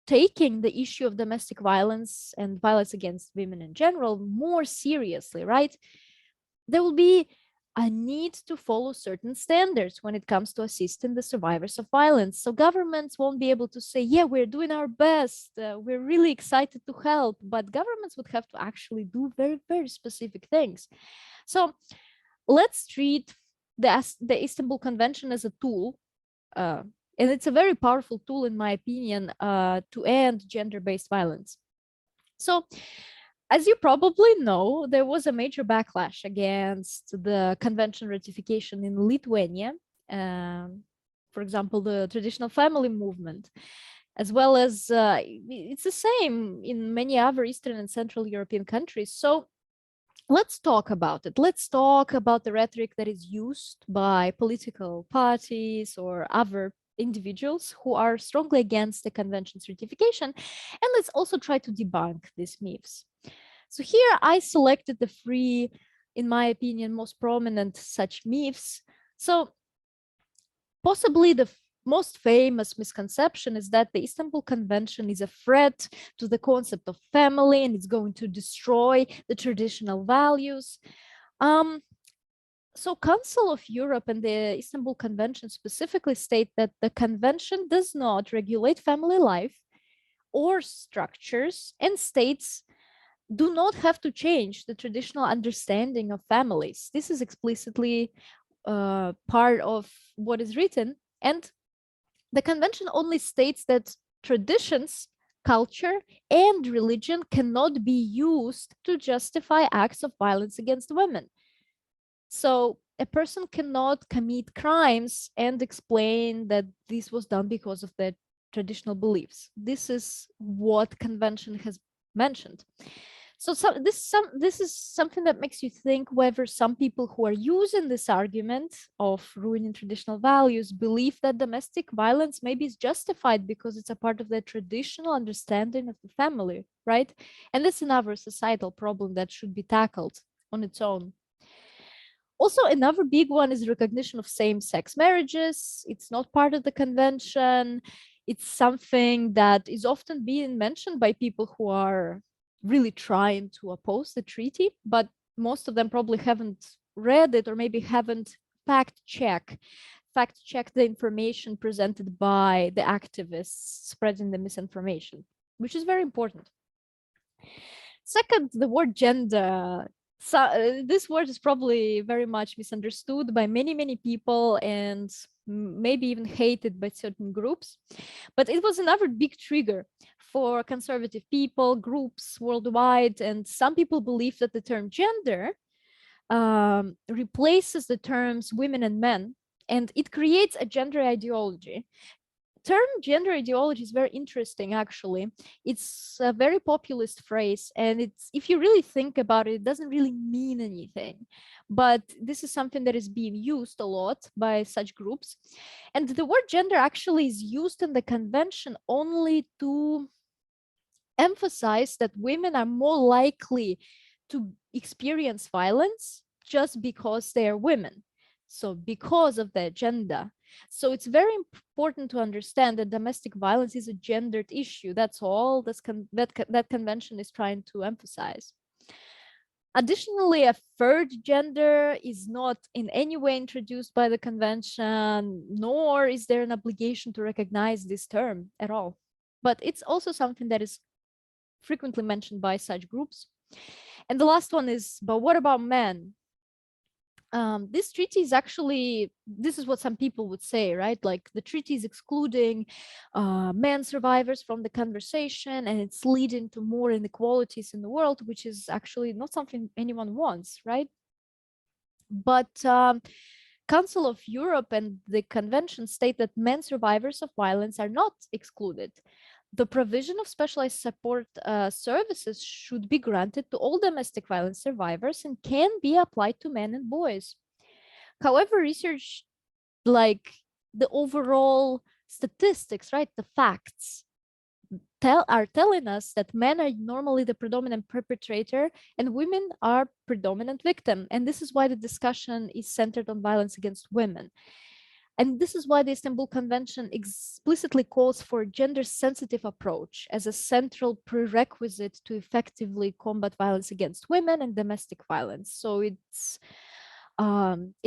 taking the issue of domestic violence and violence against women in general more seriously, right? There will be a need to follow certain standards when it comes to assisting the survivors of violence. So governments won't be able to say, yeah, we're doing our best, we're really excited to help, but governments would have to actually do very, very specific things. So let's treat the Istanbul Convention as a tool, and it's a very powerful tool, in my opinion, to end gender-based violence. So As you probably know, there was a major backlash against the convention ratification in Lithuania. For example, the traditional family movement, as well as it's the same in many other Eastern and Central European countries. So let's talk about it. Let's talk about the rhetoric that is used by political parties or other individuals who are strongly against the convention certification. And let's also try to debunk these myths. So here I selected the 3, in my opinion, most prominent such myths. So possibly the most famous misconception is that the Istanbul Convention is a threat to the concept of family and it's going to destroy the traditional values. So Council of Europe and the Istanbul Convention specifically state that the convention does not regulate family life or structures, and states do not have to change the traditional understanding of families. This is explicitly part of what is written, and the convention only states that traditions, culture, and religion cannot be used to justify acts of violence against women. So a person cannot commit crimes and explain that this was done because of their traditional beliefs. This is what convention has mentioned. So this is something that makes you think whether some people who are using this argument of ruining traditional values believe that domestic violence maybe is justified because it's a part of their traditional understanding of the family, right? And that's another societal problem that should be tackled on its own. Also, another big one is recognition of same-sex marriages. It's not part of the convention. It's something that is often being mentioned by people who are really trying to oppose the treaty, but most of them probably haven't read it or maybe haven't fact-checked the information presented by the activists spreading the misinformation, which is very important. Second, the word gender. So this word is probably very much misunderstood by many people and maybe even hated by certain groups, but it was another big trigger for conservative people, groups worldwide, and some people believe that the term gender replaces the terms women and men, and it creates a gender ideology. Term gender ideology is very interesting, actually. It's a very populist phrase, and if you really think about it, it doesn't really mean anything. But this is something that is being used a lot by such groups. And the word gender actually is used in the convention only to emphasize that women are more likely to experience violence just because they are women. So because of their gender. So it's very important to understand that domestic violence is a gendered issue. That's all that convention is trying to emphasize. Additionally, a third gender is not in any way introduced by the convention, nor is there an obligation to recognize this term at all. But it's also something that is frequently mentioned by such groups. And the last one is, but what about men? This treaty is actually, this is what some people would say, right? Like the treaty is excluding men survivors from the conversation, and it's leading to more inequalities in the world, which is actually not something anyone wants, right? But Council of Europe and the convention state that men survivors of violence are not excluded. The provision of specialized support services should be granted to all domestic violence survivors and can be applied to men and boys. However, research, like the overall statistics, right, the facts, are telling us that men are normally the predominant perpetrator and women are predominant victim. And this is why the discussion is centered on violence against women. And this is why the Istanbul Convention explicitly calls for a gender-sensitive approach as a central prerequisite to effectively combat violence against women and domestic violence. So it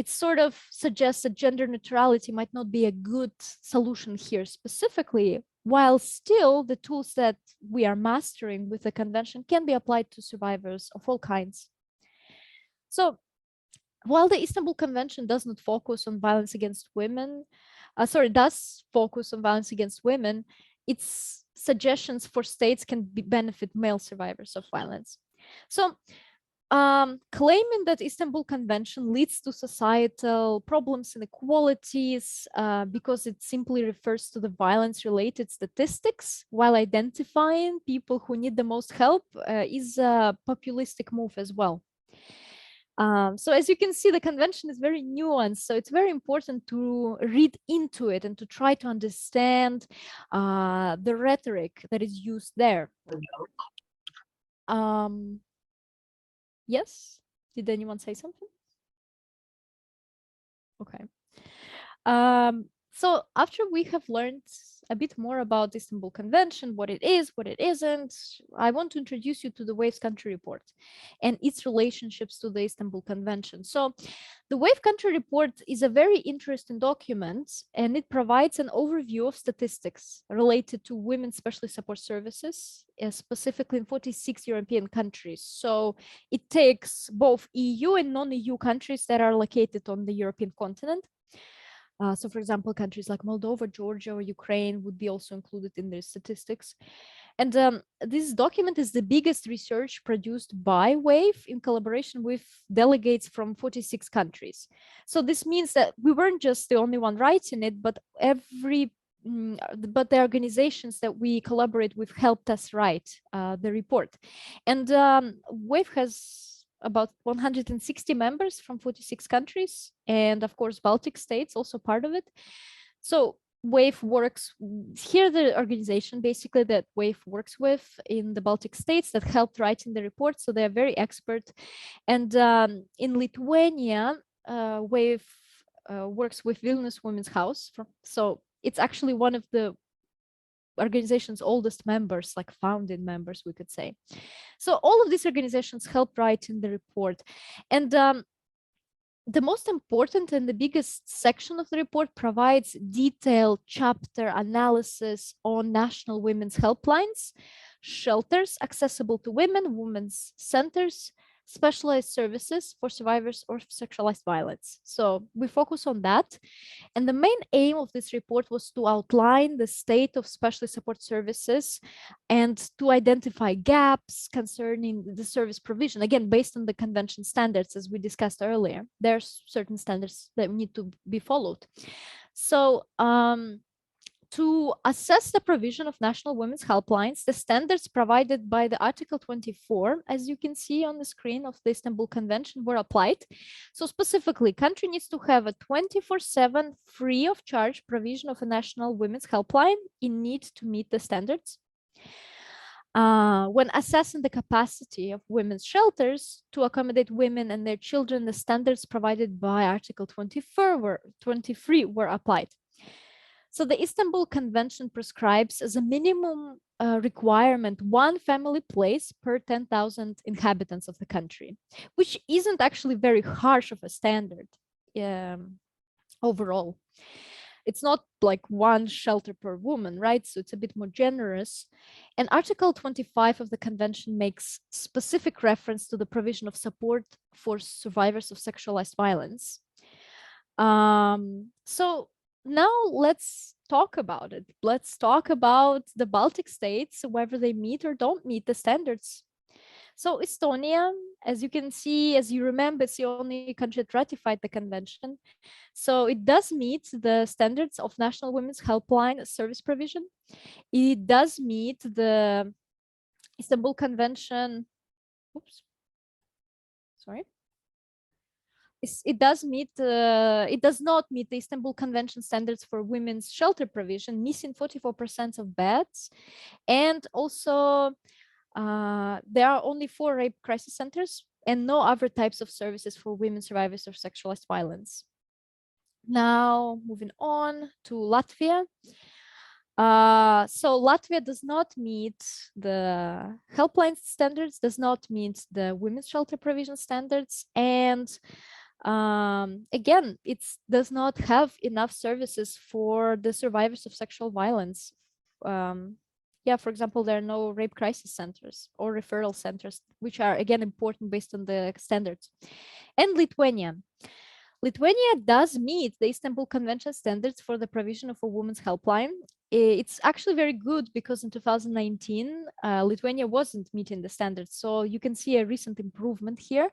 sort of suggests that gender neutrality might not be a good solution here specifically, while still the tools that we are mastering with the convention can be applied to survivors of all kinds. So, while the Istanbul Convention does not focus on violence against women, does focus on violence against women, its suggestions for states can benefit male survivors of violence. So claiming that Istanbul Convention leads to societal problems, inequalities, because it simply refers to the violence-related statistics while identifying people who need the most help is a populistic move as well. So as you can see, the convention is very nuanced, so it's very important to read into it and to try to understand the rhetoric that is used there. Yes, did anyone say something? Okay. So after we have learned a bit more about the Istanbul Convention, what it is, what it isn't, I want to introduce you to the WAVE Country Report and its relationships to the Istanbul Convention. So the WAVE Country Report is a very interesting document, and it provides an overview of statistics related to women's special support services, specifically in 46 European countries. So it takes both EU and non-EU countries that are located on the European continent. So, for example, countries like Moldova, Georgia, or Ukraine would be also included in their statistics. And this document is the biggest research produced by WAVE in collaboration with delegates from 46 countries. So this means that we weren't just the only one writing it, but the organizations that we collaborate with helped us write the report. And WAVE has about 160 members from 46 countries, and of course Baltic states also part of it. So WAVE works here, the organization basically that WAVE works with in the Baltic states that helped writing the report, so they're very expert. And in Lithuania, WAVE works with Vilniaus Women's House, so it's actually one of the organization's oldest members, like founding members, we could say. So all of these organizations helped write in the report. And the most important and the biggest section of the report provides detailed chapter analysis on national women's helplines, shelters accessible to women, women's centers, specialized services for survivors of sexualized violence. So we focus on that. And the main aim of this report was to outline the state of special support services and to identify gaps concerning the service provision, again, based on the convention standards, as we discussed earlier. There are certain standards that need to be followed. So to assess the provision of national women's helplines, the standards provided by the Article 24, as you can see on the screen of the Istanbul Convention, were applied. So specifically, country needs to have a 24/7 free of charge provision of a national women's helpline in need to meet the standards. When assessing the capacity of women's shelters to accommodate women and their children, the standards provided by Article 23 were applied. So the Istanbul Convention prescribes as a minimum requirement one family place per 10,000 inhabitants of the country, which isn't actually very harsh of a standard overall. It's not like one shelter per woman, right? So it's a bit more generous. And Article 25 of the Convention makes specific reference to the provision of support for survivors of sexualized violence. So now let's talk about it. Let's talk about the Baltic states, whether they meet or don't meet the standards. So Estonia, as you can see, as you remember, it's the only country that ratified the convention. So it does meet the standards of National Women's Helpline service provision. It does meet the Istanbul Convention. Oops. Sorry. It does not meet the Istanbul Convention standards for women's shelter provision, missing 44% of beds. And also there are only 4 rape crisis centers and no other types of services for women survivors of sexualized violence. Now, moving on to Latvia. So Latvia does not meet the helpline standards, does not meet the women's shelter provision standards, and again, it does not have enough services for the survivors of sexual violence. For example, there are no rape crisis centers or referral centers, which are again important based on the standards. And Lithuania. Lithuania does meet the Istanbul Convention standards for the provision of a women's helpline. it's actually very good because in 2019, Lithuania wasn't meeting the standards. So you can see a recent improvement here.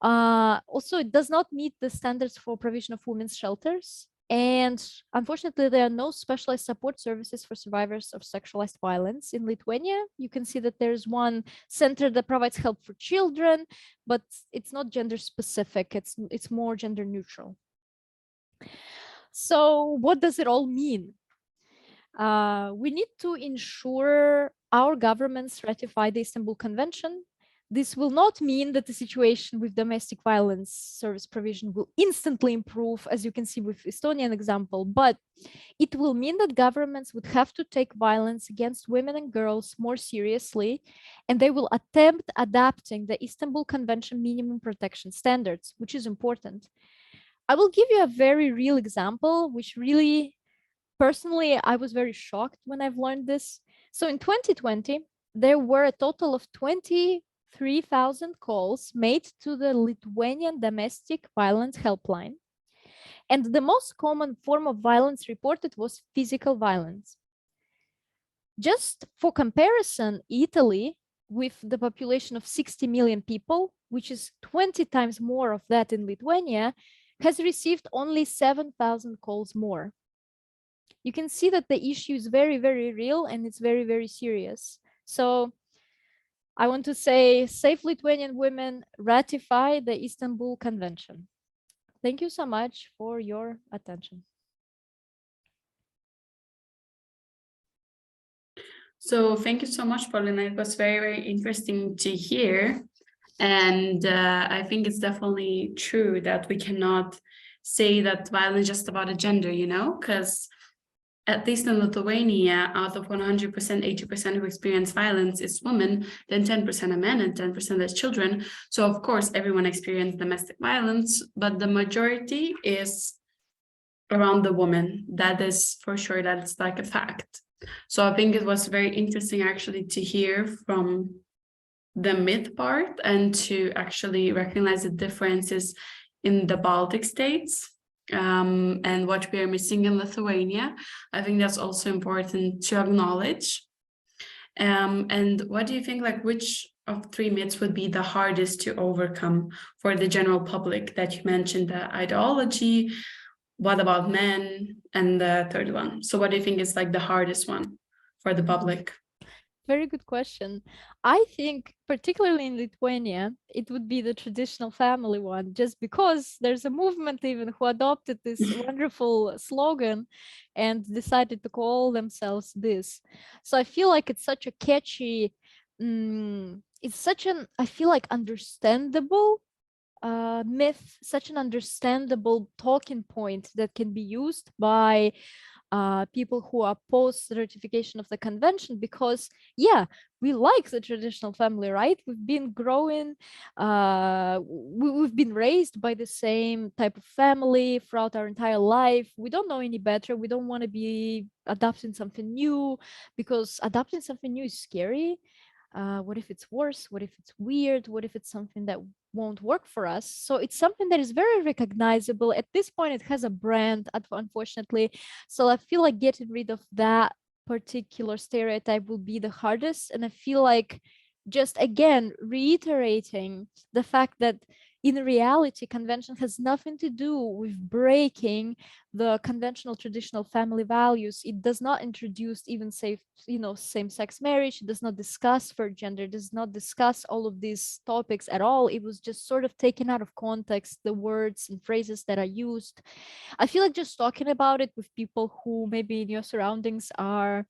Also, it does not meet the standards for provision of women's shelters. And unfortunately, there are no specialized support services for survivors of sexualized violence in Lithuania. You can see that there's one center that provides help for children, but it's not gender specific. It's more gender neutral. So what does it all mean? We need to ensure our governments ratify the Istanbul Convention. This will not mean that the situation with domestic violence service provision will instantly improve, as you can see with Estonian example, but it will mean that governments would have to take violence against women and girls more seriously, and they will attempt adapting the Istanbul Convention minimum protection standards, which is important. I will give you a very real example, which really, personally, I was very shocked when I've learned this. So in 2020, there were a total of 23,000 calls made to the Lithuanian domestic violence helpline. And the most common form of violence reported was physical violence. Just for comparison, Italy, with the population of 60 million people, which is 20 times more of that in Lithuania, has received only 7,000 calls more. You can see that the issue is very, very real and it's very, very serious. So I want to say, safe Lithuanian women, ratify the Istanbul Convention. Thank you so much for your attention. So thank you so much, Polina. It was very, very interesting to hear. And I think it's definitely true that we cannot say that violence is just about a gender, you know, because at least in Lithuania, out of 100%, 80% who experience violence is women, then 10% are men and 10% is children. So of course, everyone experiences domestic violence, but the majority is around the woman. That is for sure, that's like a fact. So I think it was very interesting actually to hear from the myth part and to actually recognize the differences in the Baltic states. And what we are missing in Lithuania. I think that's also important to acknowledge. And what do you think, like, which of three myths would be the hardest to overcome for the general public that you mentioned? The ideology, what about men, and the third one? So what do you think is like the hardest one for the public? Very good question. I think, particularly in Lithuania, it would be the traditional family one, just because there's a movement even who adopted this wonderful slogan and decided to call themselves this. So I feel like it's such a catchy, it's such an, I feel like, understandable myth, such an understandable talking point that can be used by people who oppose the ratification of the convention, because we like the traditional family, right? We've been growing, we've been raised by the same type of family throughout our entire life. We don't know any better. We don't want to be adopting something new, because adopting something new is scary. What if it's worse? What if it's weird? What if it's something that won't work for us? So it's something that is very recognizable. At this point, it has a brand, unfortunately. So I feel like getting rid of that particular stereotype will be the hardest. And I feel like just, again, reiterating the fact that in reality, convention has nothing to do with breaking the conventional traditional family values. It does not introduce even same-sex marriage. It does not discuss third gender. It does not discuss all of these topics at all. It was just sort of taken out of context, the words and phrases that are used. I feel like just talking about it with people who maybe in your surroundings are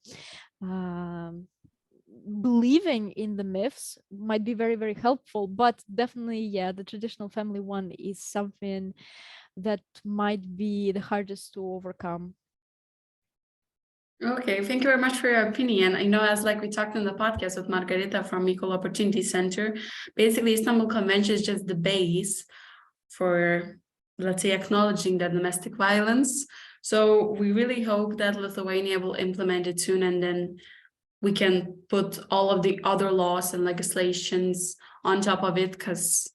believing in the myths might be very, very helpful, but definitely, the traditional family one is something that might be the hardest to overcome. Okay, thank you very much for your opinion. I know, as like we talked in the podcast with Margarita from Equal Opportunity Center, basically Istanbul Convention is just the base for, let's say, acknowledging the domestic violence. So we really hope that Lithuania will implement it soon, and then we can put all of the other laws and legislations on top of it, because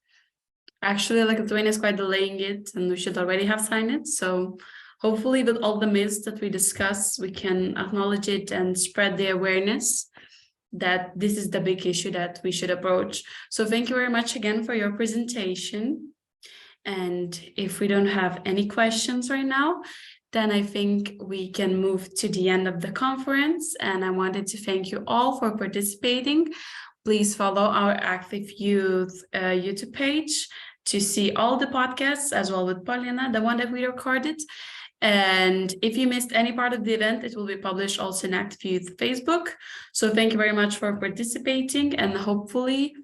actually, like, Lithuania is quite delaying it and we should already have signed it. So hopefully with all the myths that we discuss, we can acknowledge it and spread the awareness that this is the big issue that we should approach. So thank you very much again for your presentation. And if we don't have any questions right now, then I think we can move to the end of the conference. And I wanted to thank you all for participating. Please follow our Active Youth YouTube page to see all the podcasts, as well with Polina, the one that we recorded. And if you missed any part of the event, it will be published also in Active Youth Facebook. So thank you very much for participating, and hopefully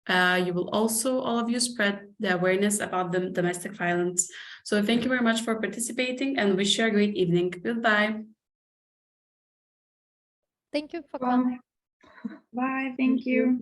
you will also, all of you, spread the awareness about the domestic violence. So thank you very much for participating, and wish you a great evening. Goodbye. Thank you for coming. Bye. Thank you.